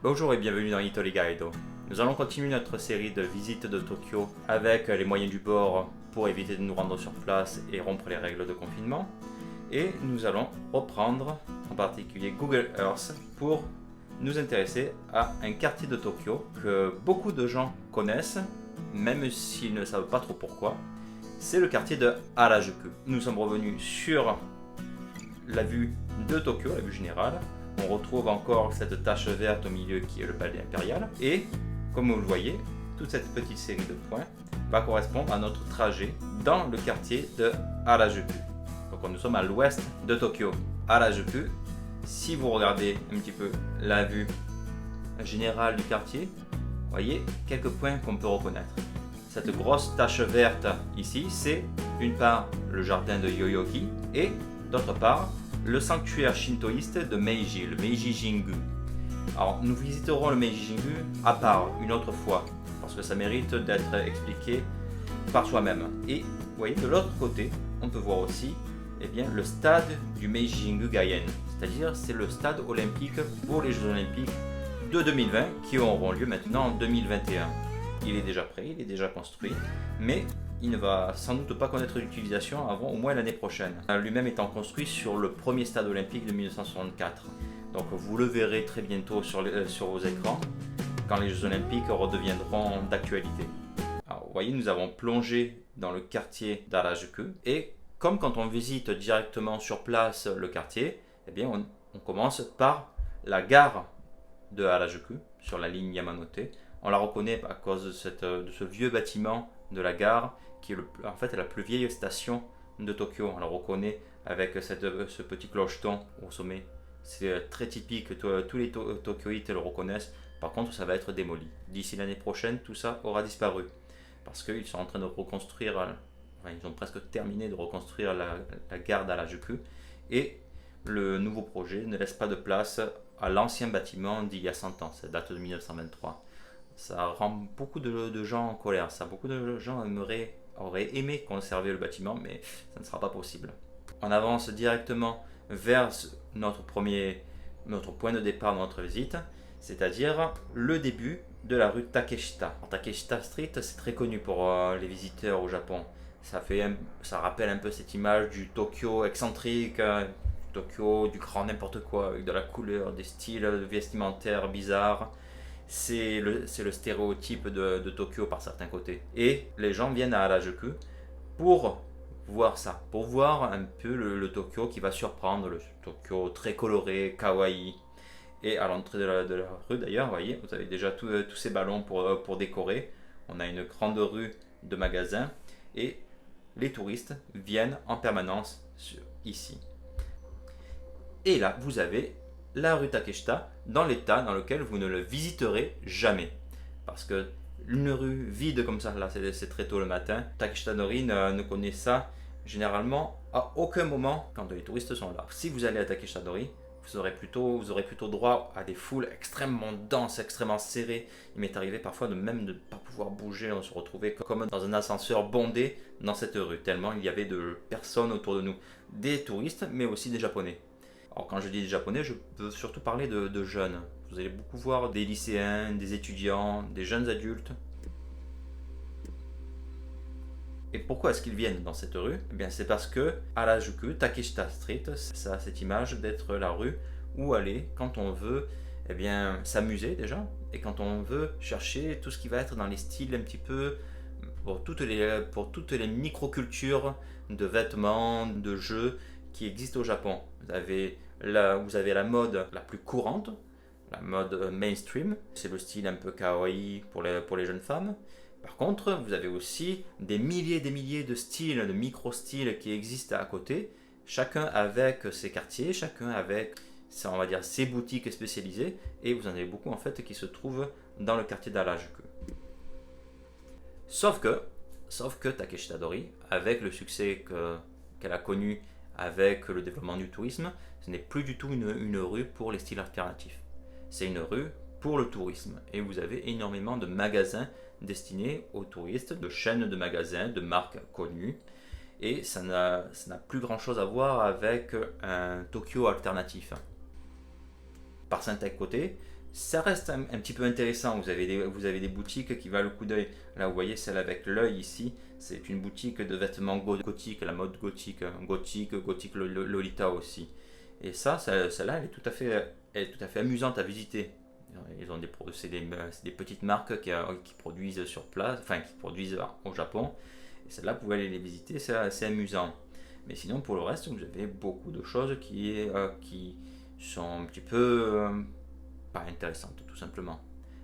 Bonjour et bienvenue dans Italy Guide. Nous allons continuer notre série de visites de Tokyo avec les moyens du bord pour éviter de nous rendre sur place et rompre les règles de confinement. Et nous allons reprendre en particulier Google Earth pour nous intéresser à un quartier de Tokyo que beaucoup de gens connaissent, même s'ils ne savent pas trop pourquoi. C'est le quartier de Harajuku. Nous sommes revenus sur la vue de Tokyo, la vue générale. On retrouve encore cette tache verte au milieu qui est le palais impérial. Et comme vous le voyez, toute cette petite série de points va correspondre à notre trajet dans le quartier de Harajuku. Donc nous sommes à l'ouest de Tokyo. Harajuku, si vous regardez un petit peu la vue générale du quartier, vous voyez quelques points qu'on peut reconnaître. Cette grosse tache verte ici, c'est d'une part le jardin de Yoyogi et d'autre part le sanctuaire shintoïste de Meiji, le Meiji Jingu. Alors nous visiterons le Meiji Jingu à part une autre fois, parce que ça mérite d'être expliqué par soi-même. Et vous voyez, de l'autre côté, on peut voir aussi le stade du Meiji Jingu Gaien, c'est-à-dire c'est le stade olympique pour les Jeux Olympiques de 2020 qui auront lieu maintenant en 2021. Il est déjà prêt, il est déjà construit, mais il ne va sans doute pas connaître l'utilisation avant au moins l'année prochaine. Lui-même étant construit sur le premier stade olympique de 1964. Donc vous le verrez très bientôt sur vos écrans quand les Jeux Olympiques redeviendront d'actualité. Alors vous voyez, nous avons plongé dans le quartier d'Harajuku et comme quand on visite directement sur place le quartier, on commence par la gare de Harajuku sur la ligne Yamanote. On la reconnaît à cause de ce vieux bâtiment de la gare qui est en fait la plus vieille station de Tokyo. On la reconnaît avec ce petit clocheton au sommet. C'est très typique, tous les Tokyoïtes le reconnaissent. Par contre, ça va être démoli. D'ici l'année prochaine, tout ça aura disparu. Parce qu'ils sont en train de reconstruire, ils ont presque terminé de reconstruire la gare d'Harajuku. Et le nouveau projet ne laisse pas de place à l'ancien bâtiment d'il y a 100 ans. Ça date de 1923. Ça rend beaucoup de gens en colère. Beaucoup de gens auraient aimé conserver le bâtiment, mais ça ne sera pas possible. On avance directement vers notre point de départ de notre visite, c'est-à-dire le début de la rue Takeshita. Takeshita Street, c'est très connu pour les visiteurs au Japon. Ça rappelle un peu cette image du Tokyo excentrique, Tokyo du grand n'importe quoi, avec de la couleur, des styles vestimentaires bizarres. C'est le stéréotype de Tokyo par certains côtés. Et les gens viennent à Harajuku pour voir ça, pour voir un peu le Tokyo qui va surprendre, le Tokyo très coloré, kawaii. Et à l'entrée de la rue d'ailleurs, vous voyez, vous avez déjà tous ces ballons pour décorer. On a une grande rue de magasins et les touristes viennent en permanence ici. Et là, vous avez la rue Takeshita dans l'état dans lequel vous ne le visiterez jamais. Parce que une rue vide comme ça, là c'est très tôt le matin, Takeshita Dori ne connaît ça généralement à aucun moment quand les touristes sont là. Si vous allez à Takeshita Dori, vous aurez plutôt droit à des foules extrêmement denses, extrêmement serrées. Il m'est arrivé parfois de ne pas pouvoir bouger, on se retrouvait comme dans un ascenseur bondé dans cette rue, tellement il y avait de personnes autour de nous. Des touristes, mais aussi des Japonais. Alors quand je dis des Japonais, je peux surtout parler de jeunes. Vous allez beaucoup voir des lycéens, des étudiants, des jeunes adultes. Et pourquoi est-ce qu'ils viennent dans cette rue ? C'est parce que Harajuku, Takeshita Street, ça a cette image d'être la rue où aller quand on veut s'amuser déjà, et quand on veut chercher tout ce qui va être dans les styles un petit peu pour toutes les microcultures de vêtements, de jeux qui existent au Japon. Vous avez la mode la plus courante, la mode mainstream, c'est le style un peu kawaii pour les jeunes femmes. Par contre, vous avez aussi des milliers de styles, de micro-styles qui existent à côté, chacun avec ses quartiers, chacun avec, on va dire, ses boutiques spécialisées, et vous en avez beaucoup en fait qui se trouvent dans le quartier d'Harajuku. Sauf que Takeshita Dori, avec le succès qu'elle a connu avec le développement du tourisme, ce n'est plus du tout une rue pour les styles alternatifs. C'est une rue pour le tourisme. Et vous avez énormément de magasins destinés aux touristes, de chaînes de magasins, de marques connues. Et ça n'a plus grand chose à voir avec un Tokyo alternatif. Par certains côtés, Ça reste un petit peu intéressant. Vous avez des boutiques qui valent le coup d'œil. Là, vous voyez celle avec l'œil ici. C'est une boutique de vêtements gothiques, la mode gothique, gothique Lolita aussi. Et celle-là, elle est tout à fait amusante à visiter. Ils ont c'est des petites marques qui produisent sur place, enfin qui produisent au Japon. Et celle-là, vous pouvez aller les visiter, c'est assez amusant. Mais sinon, pour le reste, vous avez beaucoup de choses qui sont un petit peu pas intéressantes, tout simplement.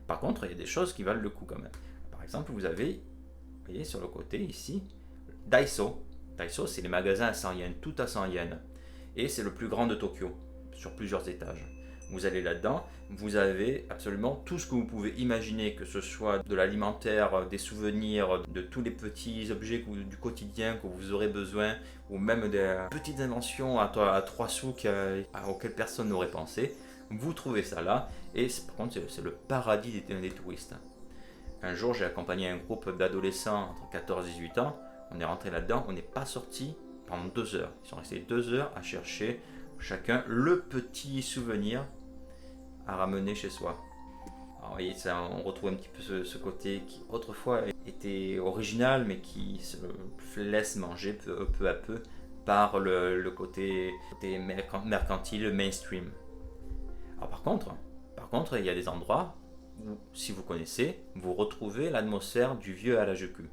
Par contre, il y a des choses qui valent le coup quand même. Par exemple, vous voyez sur le côté ici, Daiso. Daiso, c'est les magasins à 100 yens, tout à 100 yens. Et c'est le plus grand de Tokyo, sur plusieurs étages. Vous allez là-dedans, vous avez absolument tout ce que vous pouvez imaginer, que ce soit de l'alimentaire, des souvenirs, de tous les petits objets du quotidien que vous aurez besoin, ou même des petites inventions à 3 sous auxquelles personne n'aurait pensé. Vous trouvez ça là, et par contre c'est le paradis des touristes. Un jour j'ai accompagné un groupe d'adolescents entre 14 et 18 ans, on est rentré là-dedans, on n'est pas sorti pendant 2 heures. Ils sont restés 2 heures à chercher chacun le petit souvenir à ramener chez soi. Alors, vous voyez, on retrouve un petit peu ce côté qui autrefois était original, mais qui se laisse manger peu à peu par le côté mercantile mainstream. Alors par contre, il y a des endroits où, si vous connaissez, vous retrouvez l'atmosphère du vieux Harajuku.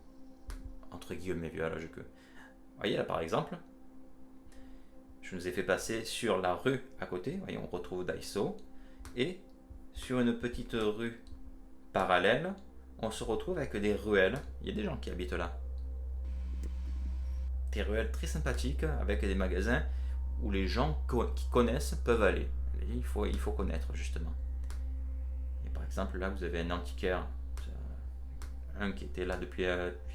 Entre guillemets, vieux Harajuku. Vous voyez là par exemple, je nous ai fait passer sur la rue à côté, vous voyez, on retrouve Daiso. Et sur une petite rue parallèle, on se retrouve avec des ruelles. Il y a des gens qui habitent là. Des ruelles très sympathiques avec des magasins où les gens qui connaissent peuvent aller. Et il faut connaître justement. Et par exemple là vous avez un antiquaire, un qui était là depuis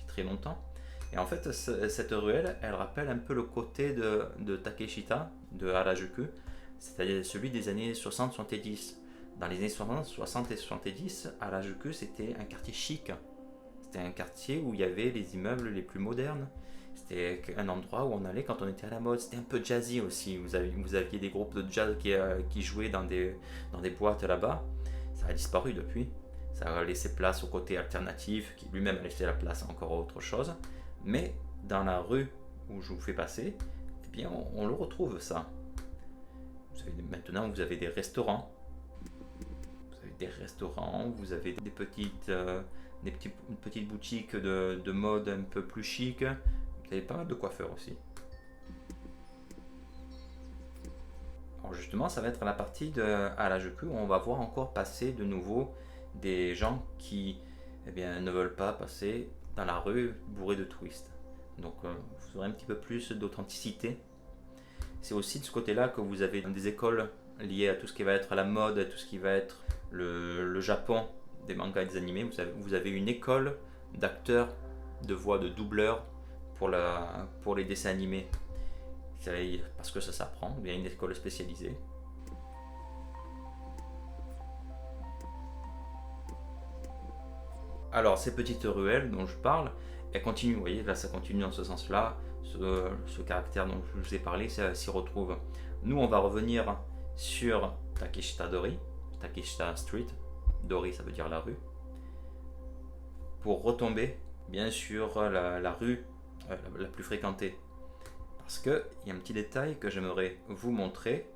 très longtemps. Et en fait cette ruelle, elle rappelle un peu le côté de Takeshita, de Harajuku, c'est-à-dire celui des années 60-70. Dans les années 60 et 70, Harajuku c'était un quartier chic. C'était un quartier où il y avait les immeubles les plus modernes. C'était un endroit où on allait quand on était à la mode. C'était un peu jazzy aussi. Vous aviez des groupes de jazz qui jouaient dans des boîtes là-bas. Ça a disparu depuis. Ça a laissé place au côté alternatif qui lui-même a laissé la place encore à autre chose. Mais dans la rue où je vous fais passer, eh bien on le retrouve ça. Maintenant vous avez des restaurants. Vous avez des petites boutiques de mode un peu plus chic. Vous avez pas mal de coiffeurs aussi. Alors justement, ça va être la partie de Harajuku où on va voir encore passer de nouveau des gens qui ne veulent pas passer dans la rue bourrée de touristes. Donc vous aurez un petit peu plus d'authenticité. C'est aussi de ce côté-là que vous avez des écoles liées à tout ce qui va être la mode, à tout ce qui va être le Japon, des mangas et des animés. Vous avez une école d'acteurs, de voix, de doubleurs pour les dessins animés. Parce que ça s'apprend, il y a une école spécialisée. Alors ces petites ruelles dont je parle, elles continuent, vous voyez, là ça continue dans ce sens-là, ce caractère dont je vous ai parlé, ça s'y retrouve. Nous on va revenir sur Takeshita Street, Dori ça veut dire la rue, pour retomber bien sûr la rue la plus fréquentée. Parce qu'il y a un petit détail que j'aimerais vous montrer.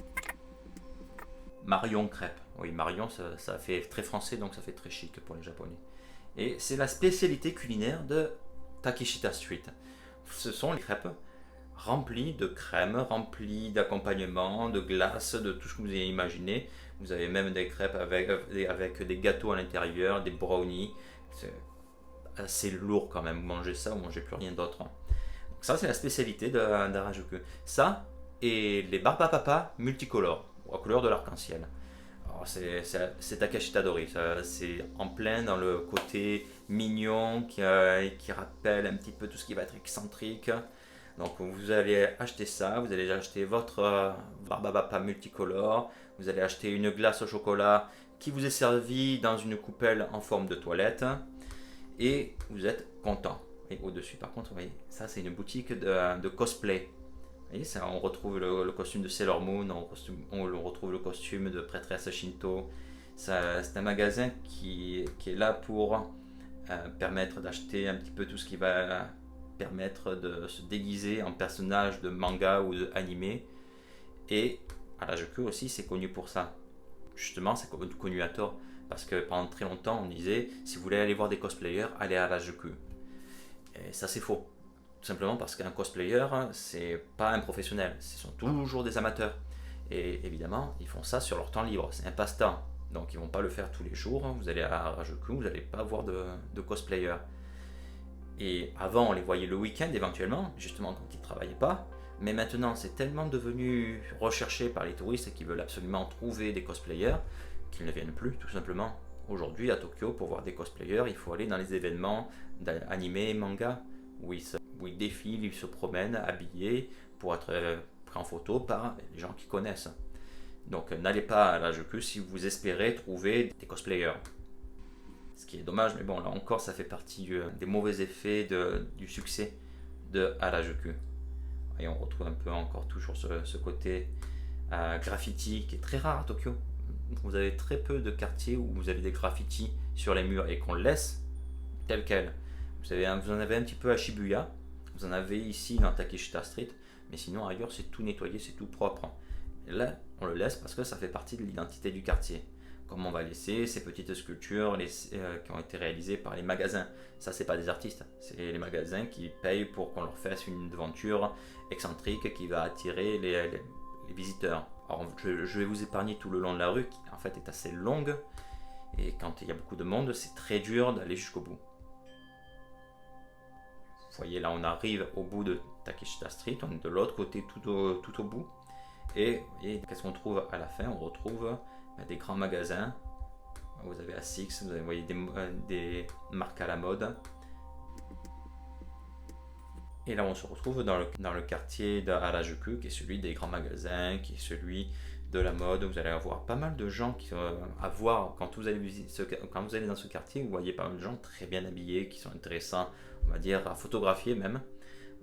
Marion crêpe. Oui, Marion ça fait très français donc ça fait très chic pour les japonais. Et c'est la spécialité culinaire de Takeshita Street. Ce sont les crêpes remplies de crème, remplies d'accompagnement, de glace, de tout ce que vous avez imaginé. Vous avez même des crêpes avec des gâteaux à l'intérieur, des brownies. C'est assez lourd quand même, vous mangez ça, vous mangez plus rien d'autre. Donc ça c'est la spécialité d'Harajuku. Ça et les barbapapa multicolores, aux couleurs de l'arc-en-ciel. C'est Takeshita Dori, c'est en plein dans le côté mignon qui rappelle un petit peu tout ce qui va être excentrique. Donc vous allez acheter ça, vous allez acheter votre barbapapa multicolore, vous allez acheter une glace au chocolat qui vous est servie dans une coupelle en forme de toilette et vous êtes content. Et au-dessus par contre, vous voyez, ça c'est une boutique de cosplay. Vous voyez, ça, on retrouve le costume de Sailor Moon, on retrouve le costume de prêtresse Shinto. C'est un magasin qui est là pour permettre d'acheter un petit peu tout ce qui va permettre de se déguiser en personnage de manga ou d'anime. Et Harajuku aussi, c'est connu pour ça. Justement, c'est connu à tort. Parce que pendant très longtemps, on disait, si vous voulez aller voir des cosplayers, allez à Harajuku. Et ça, c'est faux. Tout simplement parce qu'un cosplayer, c'est pas un professionnel. Ce sont toujours des amateurs. Et évidemment, ils font ça sur leur temps libre. C'est un passe-temps. Donc, ils vont pas le faire tous les jours. Vous allez à Harajuku, vous n'allez pas voir de cosplayers. Et avant, on les voyait le week-end éventuellement, justement quand ils ne travaillaient pas. Mais maintenant, c'est tellement devenu recherché par les touristes qui veulent absolument trouver des cosplayers qu'ils ne viennent plus, tout simplement. Aujourd'hui, à Tokyo, pour voir des cosplayers, il faut aller dans les événements d'anime et manga, où ils défilent, ils se promènent habillés pour être pris en photo par les gens qui connaissent. Donc n'allez pas à Harajuku si vous espérez trouver des cosplayers. Ce qui est dommage, mais bon, là encore, ça fait partie des mauvais effets du succès de Harajuku. Et on retrouve un peu encore toujours ce côté graffiti qui est très rare à Tokyo. Vous avez très peu de quartiers où vous avez des graffitis sur les murs et qu'on laisse tel quel. Vous en avez un petit peu à Shibuya, vous en avez ici dans Takeshita Street, mais sinon ailleurs c'est tout nettoyé, c'est tout propre. Et là, on le laisse parce que ça fait partie de l'identité du quartier. Comme on va laisser ces petites sculptures qui ont été réalisées par les magasins. Ça, c'est pas des artistes, c'est les magasins qui payent pour qu'on leur fasse une devanture excentrique qui va attirer les visiteurs. Alors, je vais vous épargner tout le long de la rue, qui en fait est assez longue, et quand il y a beaucoup de monde, c'est très dur d'aller jusqu'au bout. Vous voyez, là, on arrive au bout de Takeshita Street, on est de l'autre côté tout au bout. Et qu'est-ce qu'on trouve à la fin? On retrouve des grands magasins. Vous avez Asics, vous voyez des marques à la mode. Et là, on se retrouve dans le quartier de Harajuku, qui est celui des grands magasins, qui est celui de la mode. Vous allez avoir pas mal de gens qui sont à voir quand vous allez dans ce quartier. Vous voyez pas mal de gens très bien habillés, qui sont intéressants, on va dire, à photographier même.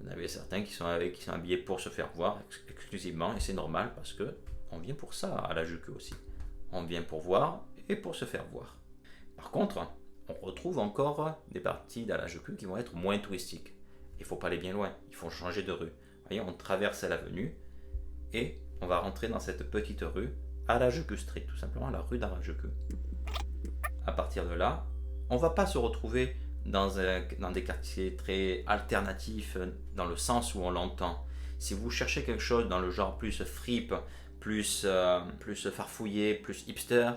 Vous en avez certains qui sont habillés pour se faire voir exclusivement, et c'est normal parce que on vient pour ça à Harajuku aussi. On vient pour voir et pour se faire voir. Par contre, on retrouve encore des parties d'Harajuku qui vont être moins touristiques. Il ne faut pas aller bien loin, il faut changer de rue. Vous voyez, on traverse l'avenue et on va rentrer dans cette petite rue, Harajuku Street, tout simplement la rue d'Harajuku. À partir de là, on ne va pas se retrouver dans des quartiers très alternatifs dans le sens où on l'entend. Si vous cherchez quelque chose dans le genre plus fripe, plus farfouillé, plus hipster,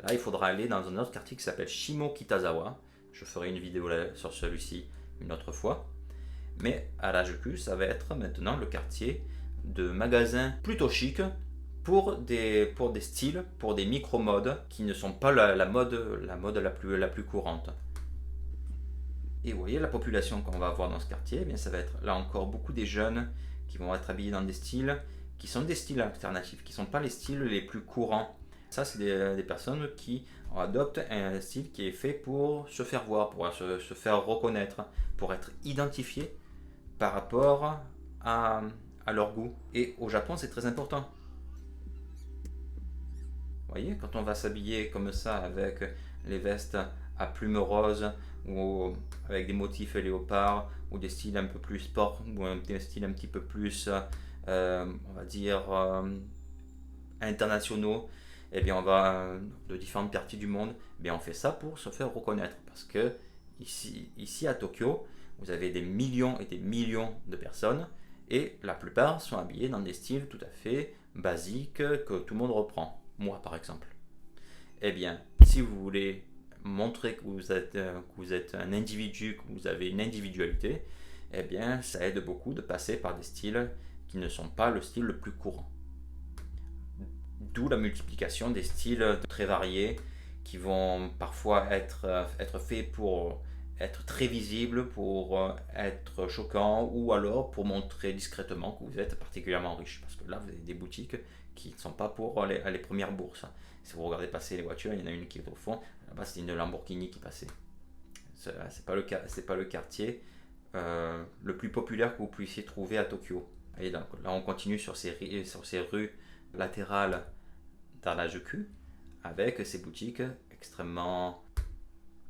là il faudra aller dans un autre quartier qui s'appelle Shimokitazawa. Je ferai une vidéo sur celui-ci une autre fois. Mais Harajuku, ça va être maintenant le quartier de magasins plutôt chics pour des styles, pour des micro-modes qui ne sont pas la mode la plus courante. Et vous voyez la population qu'on va avoir dans ce quartier, eh bien ça va être là encore beaucoup des jeunes qui vont être habillés dans des styles qui sont des styles alternatifs, qui ne sont pas les styles les plus courants. Ça, c'est des personnes qui adoptent un style qui est fait pour se faire voir, pour se faire reconnaître, pour être identifié par rapport à leur goût. Et au Japon, c'est très important. Vous voyez, quand on va s'habiller comme ça avec les vestes à plumes roses ou avec des motifs léopard ou des styles un peu plus sport ou des styles un petit peu plus, on va dire, internationaux, et bien on va de différentes parties du monde, bien on fait ça pour se faire reconnaître parce que ici à Tokyo, vous avez des millions et des millions de personnes et la plupart sont habillés dans des styles tout à fait basiques que tout le monde reprend. Moi par exemple. Eh bien, si vous voulez montrer que vous êtes un individu, que vous avez une individualité, eh bien, ça aide beaucoup de passer par des styles qui ne sont pas le style le plus courant. D'où la multiplication des styles très variés qui vont parfois être faits pour être très visibles, pour être choquants ou alors pour montrer discrètement que vous êtes particulièrement riche. Parce que là, vous avez des boutiques qui ne sont pas pour les premières bourses. Si vous regardez passer les voitures, il y en a une qui est au fond, là-bas c'est une Lamborghini qui passait. C'est pas le quartier le plus populaire que vous puissiez trouver à Tokyo. Et donc, là on continue sur ces rues latérales d'Harajuku avec ces boutiques extrêmement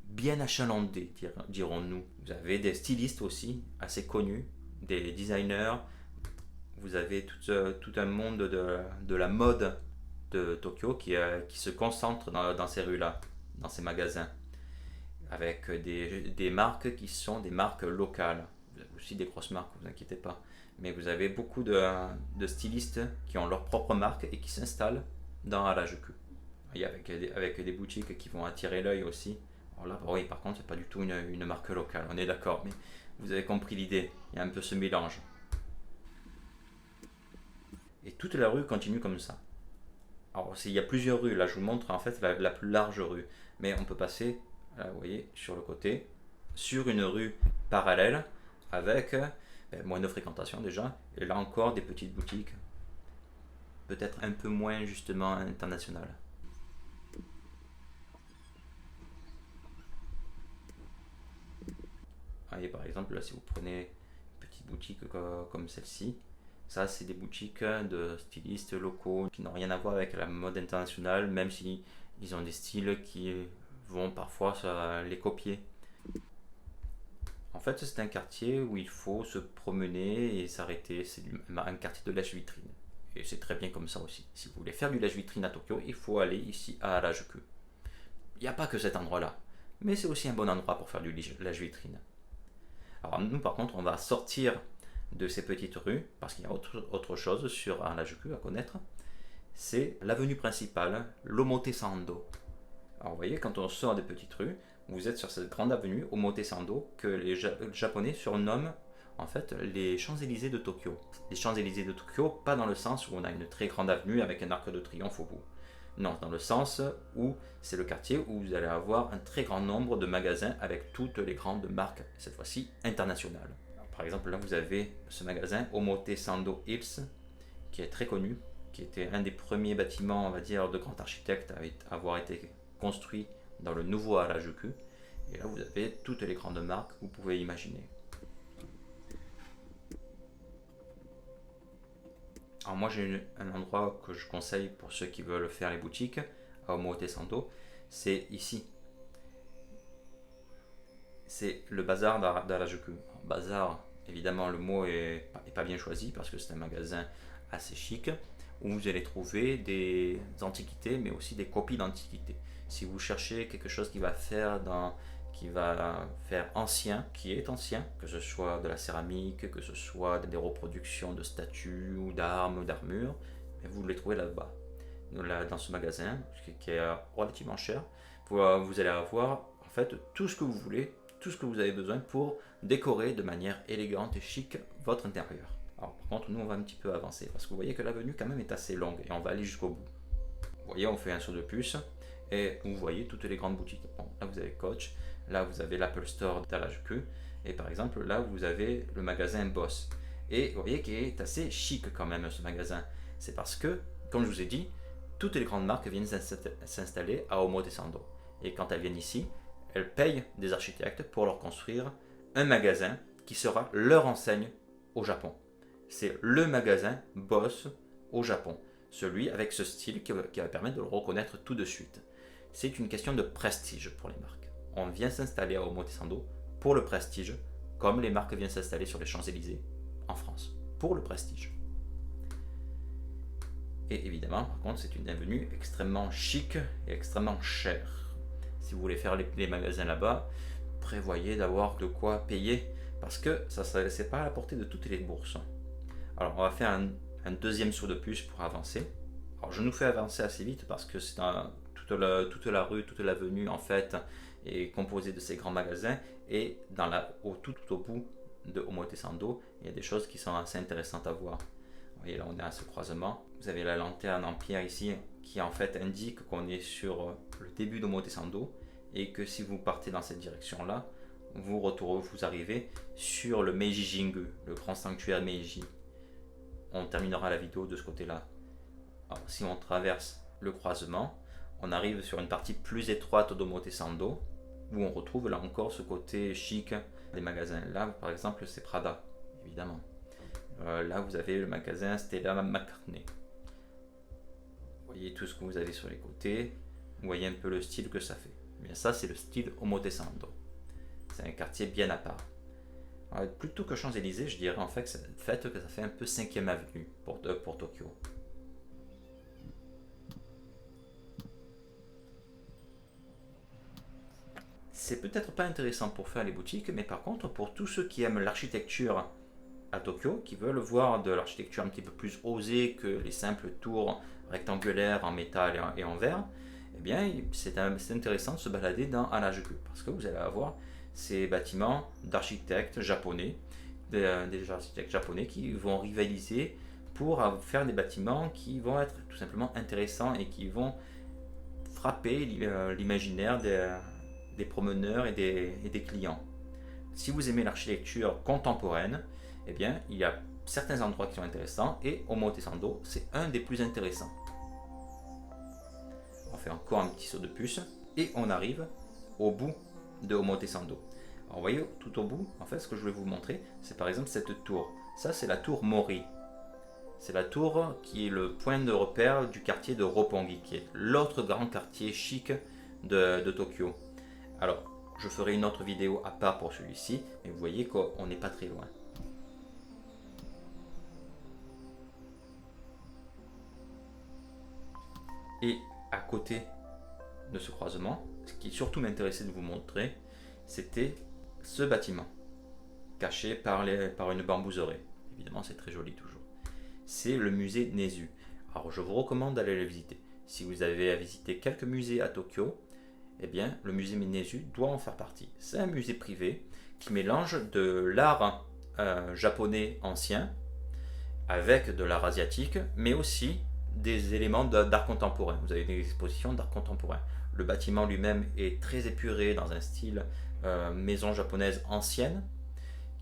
bien achalandées, dirons-nous. Vous avez des stylistes aussi, assez connus, des designers, vous avez tout un monde de la mode de Tokyo qui se concentre dans ces rues-là, dans ces magasins, avec des marques qui sont des marques locales. Vous avez aussi des grosses marques, ne vous inquiétez pas. Mais vous avez beaucoup de stylistes qui ont leur propre marque et qui s'installent dans Harajuku. Et avec des boutiques qui vont attirer l'œil aussi. Alors là, oui, par contre, c'est pas du tout une marque locale, on est d'accord, mais vous avez compris l'idée. Il y a un peu ce mélange. Et toute la rue continue comme ça. Alors, il y a plusieurs rues, là je vous montre en fait la plus large rue. Mais on peut passer, là, vous voyez, sur le côté, sur une rue parallèle avec moins de fréquentation déjà. Et là encore, des petites boutiques, peut-être un peu moins justement internationales. Voyez, par exemple, là, si vous prenez une petite boutique comme celle-ci, ça, c'est des boutiques de stylistes locaux qui n'ont rien à voir avec la mode internationale, même si ils ont des styles qui vont parfois les copier. En fait, c'est un quartier où il faut se promener et s'arrêter. C'est un quartier de lèche-vitrine. Et c'est très bien comme ça aussi. Si vous voulez faire du lèche-vitrine à Tokyo, il faut aller ici à Harajuku. Il n'y a pas que cet endroit-là, mais c'est aussi un bon endroit pour faire du lèche-vitrine. Alors nous, par contre, on va sortir de ces petites rues, parce qu'il y a autre chose sur Harajuku à connaître. C'est l'avenue principale, l'Omotesando. Alors vous voyez, quand on sort des petites rues, vous êtes sur cette grande avenue, Omotesando, que les Japonais surnomment en fait les Champs-Élysées de Tokyo. Les Champs-Élysées de Tokyo, pas dans le sens où on a une très grande avenue avec un arc de triomphe au bout. Non, dans le sens où c'est le quartier où vous allez avoir un très grand nombre de magasins avec toutes les grandes marques, cette fois-ci internationales. Alors, par exemple, là vous avez ce magasin Omotesando Hills, qui est très connu, qui était un des premiers bâtiments, on va dire, de grands architectes à avoir été construit dans le nouveau Harajuku. Et là vous avez toutes les grandes marques que vous pouvez imaginer. Alors moi j'ai un endroit que je conseille pour ceux qui veulent faire les boutiques à Omotesando, c'est ici. C'est le bazar d'Harajuku. Bazar, évidemment le mot est pas bien choisi parce que c'est un magasin assez chic où vous allez trouver des antiquités mais aussi des copies d'antiquités. Si vous cherchez quelque chose qui va faire ancien, qui est ancien, que ce soit de la céramique, que ce soit des reproductions de statues ou d'armes ou d'armures, vous les trouvez là-bas, dans ce magasin qui est relativement cher. Vous allez avoir en fait tout ce que vous voulez, tout ce que vous avez besoin pour décorer de manière élégante et chic votre intérieur. Alors par contre, nous on va un petit peu avancer parce que vous voyez que l'avenue quand même est assez longue et on va aller jusqu'au bout. Vous voyez, on fait un saut de puce et vous voyez toutes les grandes boutiques. Bon, là vous avez Coach, là vous avez l'Apple Store d'Harajuku et par exemple là vous avez le magasin Boss. Et vous voyez qu'il est assez chic quand même ce magasin. C'est parce que, comme je vous ai dit, toutes les grandes marques viennent s'installer à Omotesando. Et quand elles viennent ici, elles payent des architectes pour leur construire un magasin qui sera leur enseigne au Japon. C'est le magasin Boss au Japon. Celui avec ce style qui va permettre de le reconnaître tout de suite. C'est une question de prestige pour les marques. On vient s'installer à Omotesando pour le prestige, comme les marques viennent s'installer sur les Champs-Élysées en France, pour le prestige. Et évidemment, par contre, c'est une avenue extrêmement chic et extrêmement chère. Si vous voulez faire les magasins là-bas, prévoyez d'avoir de quoi payer, parce que ça c'est pas à la portée de toutes les bourses. Alors on va faire un deuxième saut de puce pour avancer. Alors je nous fais avancer assez vite parce que c'est toute la rue, toute l'avenue en fait est composée de ces grands magasins et tout au bout de Omotesando, il y a des choses qui sont assez intéressantes à voir. Vous voyez là on est à ce croisement. Vous avez la lanterne en pierre ici qui en fait indique qu'on est sur le début d'Omotesando et que si vous partez dans cette direction là, vous arrivez sur le Meiji Jingu, le grand sanctuaire Meiji. On terminera la vidéo de ce côté-là. Alors, si on traverse le croisement, on arrive sur une partie plus étroite d'Omotesando, où on retrouve là encore ce côté chic des magasins. Là, par exemple, c'est Prada, évidemment. Là, vous avez le magasin Stella McCartney. Vous voyez tout ce que vous avez sur les côtés. Vous voyez un peu le style que ça fait. Eh bien, ça, c'est le style Omotesando. C'est un quartier bien à part. Alors, plutôt que Champs-Élysées, je dirais en fait que ça fait un peu 5e avenue pour Tokyo. C'est peut-être pas intéressant pour faire les boutiques, mais par contre, pour tous ceux qui aiment l'architecture à Tokyo, qui veulent voir de l'architecture un petit peu plus osée que les simples tours rectangulaires en métal et en verre, eh bien, c'est intéressant de se balader dans Harajuku, parce que vous allez avoir ces bâtiments d'architectes japonais, des architectes japonais qui vont rivaliser pour faire des bâtiments qui vont être tout simplement intéressants et qui vont frapper l'imaginaire des promeneurs et des clients. Si vous aimez l'architecture contemporaine, eh bien, il y a certains endroits qui sont intéressants et Omotesando, c'est un des plus intéressants. On fait encore un petit saut de puce et on arrive au bout de Omotesando. Alors, vous voyez, tout au bout, en fait, ce que je vais vous montrer, c'est par exemple cette tour. Ça, c'est la tour Mori. C'est la tour qui est le point de repère du quartier de Roppongi, qui est l'autre grand quartier chic de Tokyo. Alors, je ferai une autre vidéo à part pour celui-ci, mais vous voyez qu'on n'est pas très loin. Et à côté de ce croisement, ce qui surtout m'intéressait de vous montrer, c'était ce bâtiment, caché par une bambouserie. Évidemment, c'est très joli toujours. C'est le musée Nezu. Alors, je vous recommande d'aller le visiter. Si vous avez à visiter quelques musées à Tokyo, eh bien, le musée Nezu doit en faire partie. C'est un musée privé qui mélange de l'art japonais ancien avec de l'art asiatique, mais aussi des éléments d'art contemporain. Vous avez des expositions d'art contemporain. Le bâtiment lui-même est très épuré dans un style maison japonaise ancienne,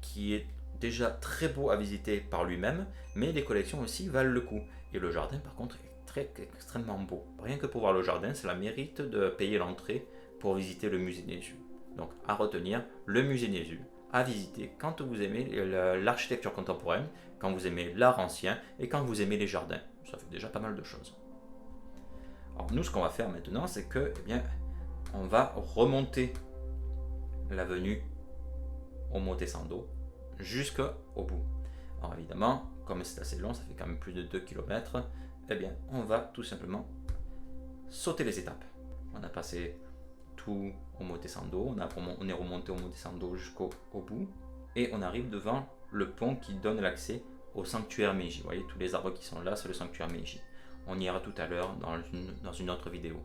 qui est déjà très beau à visiter par lui-même, mais les collections aussi valent le coup. Et le jardin, par contre, est extrêmement beau. Rien que pour voir le jardin, c'est la mérite de payer l'entrée pour visiter le musée Nezu. Donc, à retenir, le musée Nezu, à visiter quand vous aimez l'architecture contemporaine, quand vous aimez l'art ancien et quand vous aimez les jardins. Ça fait déjà pas mal de choses. Alors nous, ce qu'on va faire maintenant, c'est que, eh bien, on va remonter l'avenue Omotesando jusqu'au bout. Alors évidemment, comme c'est assez long, ça fait quand même plus de 2 km, eh bien, on va tout simplement sauter les étapes. On a passé tout Omotesando, on est remonté Omotesando jusqu'au bout, et on arrive devant le pont qui donne l'accès au sanctuaire Meiji. Vous voyez, tous les arbres qui sont là, c'est le sanctuaire Meiji. On y ira tout à l'heure dans une autre vidéo.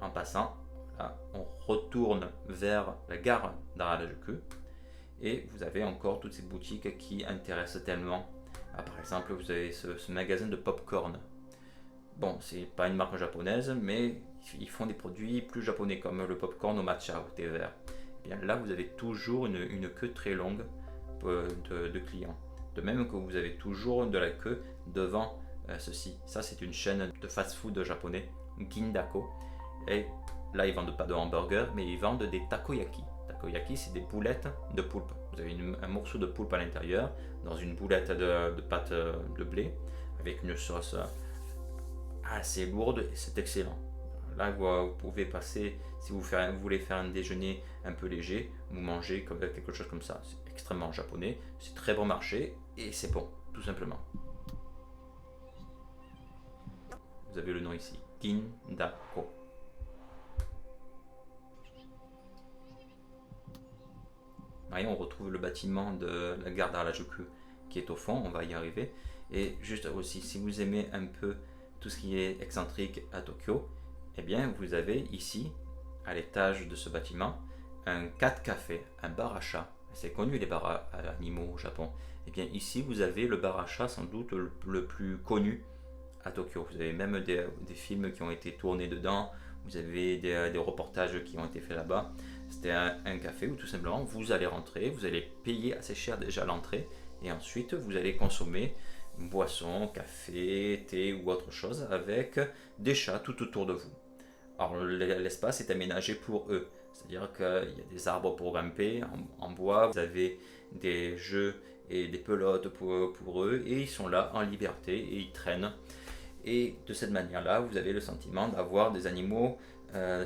En passant, là, on retourne vers la gare d'Harajuku et vous avez encore toutes ces boutiques qui intéressent tellement. Ah, par exemple, vous avez ce magasin de popcorn. Bon, c'est pas une marque japonaise, mais ils font des produits plus japonais comme le popcorn au matcha, au thé vert. Et bien là, vous avez toujours une queue très longue de clients. De même que vous avez toujours de la queue devant ceci. Ça, c'est une chaîne de fast-food japonais, Gindako. Et là, ils vendent pas de hamburgers, mais ils vendent des takoyaki. Takoyaki, c'est des boulettes de poulpe. Vous avez un morceau de poulpe à l'intérieur, dans une boulette de pâte de blé, avec une sauce assez lourde, et c'est excellent. Là, vous pouvez passer, si vous voulez faire un déjeuner un peu léger, vous mangez quelque chose comme ça. C'est extrêmement japonais, c'est très bon marché et c'est bon, tout simplement. Vous avez le nom ici, Gindako. Voyez, on retrouve le bâtiment de la gare d'Harajuku qui est au fond, on va y arriver. Et juste aussi, si vous aimez un peu tout ce qui est excentrique à Tokyo, eh bien vous avez ici, à l'étage de ce bâtiment, un 4 café, un bar à chat. C'est connu les bars à animaux au Japon. Et bien ici vous avez le bar à chat sans doute le plus connu à Tokyo. Vous avez même des films qui ont été tournés dedans, vous avez des reportages qui ont été faits là-bas. C'était un café où tout simplement vous allez rentrer, vous allez payer assez cher déjà l'entrée et ensuite vous allez consommer une boisson, café, thé ou autre chose avec des chats tout autour de vous. Alors l'espace est aménagé pour eux, c'est-à-dire qu'il y a des arbres pour grimper en bois, vous avez des jeux et des pelotes pour eux et ils sont là en liberté et ils traînent. Et de cette manière-là, vous avez le sentiment d'avoir des animaux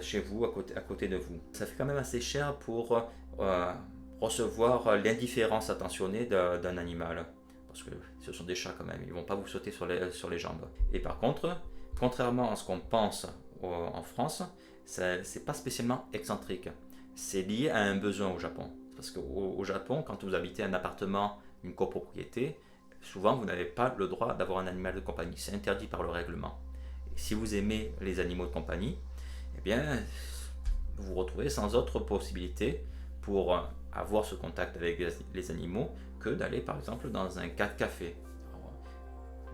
chez vous, à côté de vous. Ça fait quand même assez cher pour recevoir l'indifférence attentionnée d'un animal. Parce que ce sont des chats quand même, ils ne vont pas vous sauter sur les jambes. Et par contre, contrairement à ce qu'on pense en France, c'est pas spécialement excentrique. C'est lié à un besoin au Japon. Parce qu'au Japon, quand vous habitez un appartement, une copropriété, souvent vous n'avez pas le droit d'avoir un animal de compagnie. C'est interdit par le règlement. Et si vous aimez les animaux de compagnie, eh bien, vous vous retrouvez sans autre possibilité pour avoir ce contact avec les animaux que d'aller par exemple dans un 4 cafés.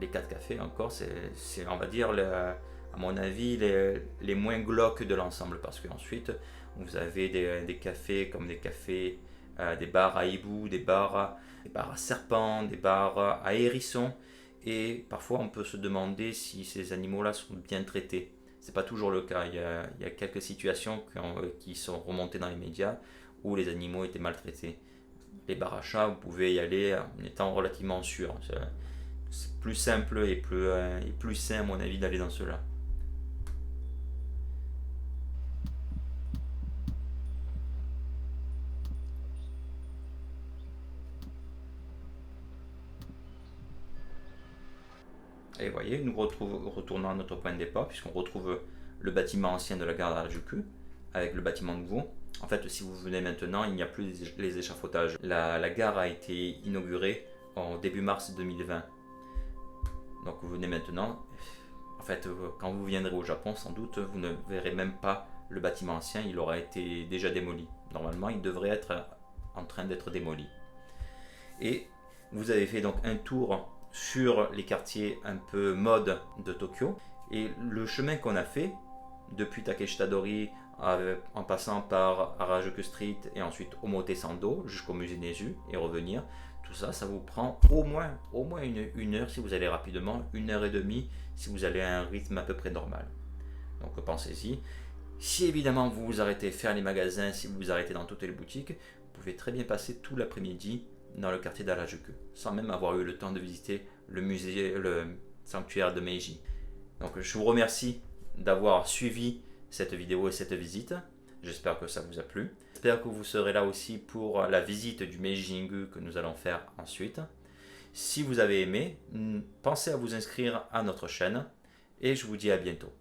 Les 4 cafés encore, c'est on va dire, à mon avis, les moins glauques de l'ensemble, parce qu'ensuite vous avez des cafés comme des bars à hibou, des bars à serpents, des bars à hérissons, et parfois on peut se demander si ces animaux-là sont bien traités. C'est pas toujours le cas. Il y a quelques situations qui sont remontées dans les médias où les animaux étaient maltraités. Les bars à chats, vous pouvez y aller en étant relativement sûr. C'est plus simple et plus sain à mon avis d'aller dans cela. Et vous voyez, nous retournons à notre point de départ, puisqu'on retrouve le bâtiment ancien de la gare d'Harajuku avec le bâtiment nouveau. En fait, si vous venez maintenant, il n'y a plus les échafaudages. La gare a été inaugurée en début mars 2020. Donc vous venez maintenant. En fait, quand vous viendrez au Japon, sans doute, vous ne verrez même pas le bâtiment ancien, il aura été déjà démoli. Normalement, il devrait être en train d'être démoli. Et vous avez fait donc un tour sur les quartiers un peu mode de Tokyo. Et le chemin qu'on a fait, depuis Takeshitadori, en passant par Harajuku Street et ensuite Omotesando jusqu'au musée Nezu et revenir, tout ça, ça vous prend au moins une heure si vous allez rapidement, 1 heure et demie si vous allez à un rythme à peu près normal. Donc pensez-y. Si évidemment vous vous arrêtez faire les magasins, si vous vous arrêtez dans toutes les boutiques, vous pouvez très bien passer tout l'après-midi dans le quartier d'Harajuku, sans même avoir eu le temps de visiter le musée, le sanctuaire de Meiji. Donc je vous remercie d'avoir suivi cette vidéo et cette visite. J'espère que ça vous a plu. J'espère que vous serez là aussi pour la visite du Meiji-Jingu que nous allons faire ensuite. Si vous avez aimé, pensez à vous inscrire à notre chaîne et je vous dis à bientôt.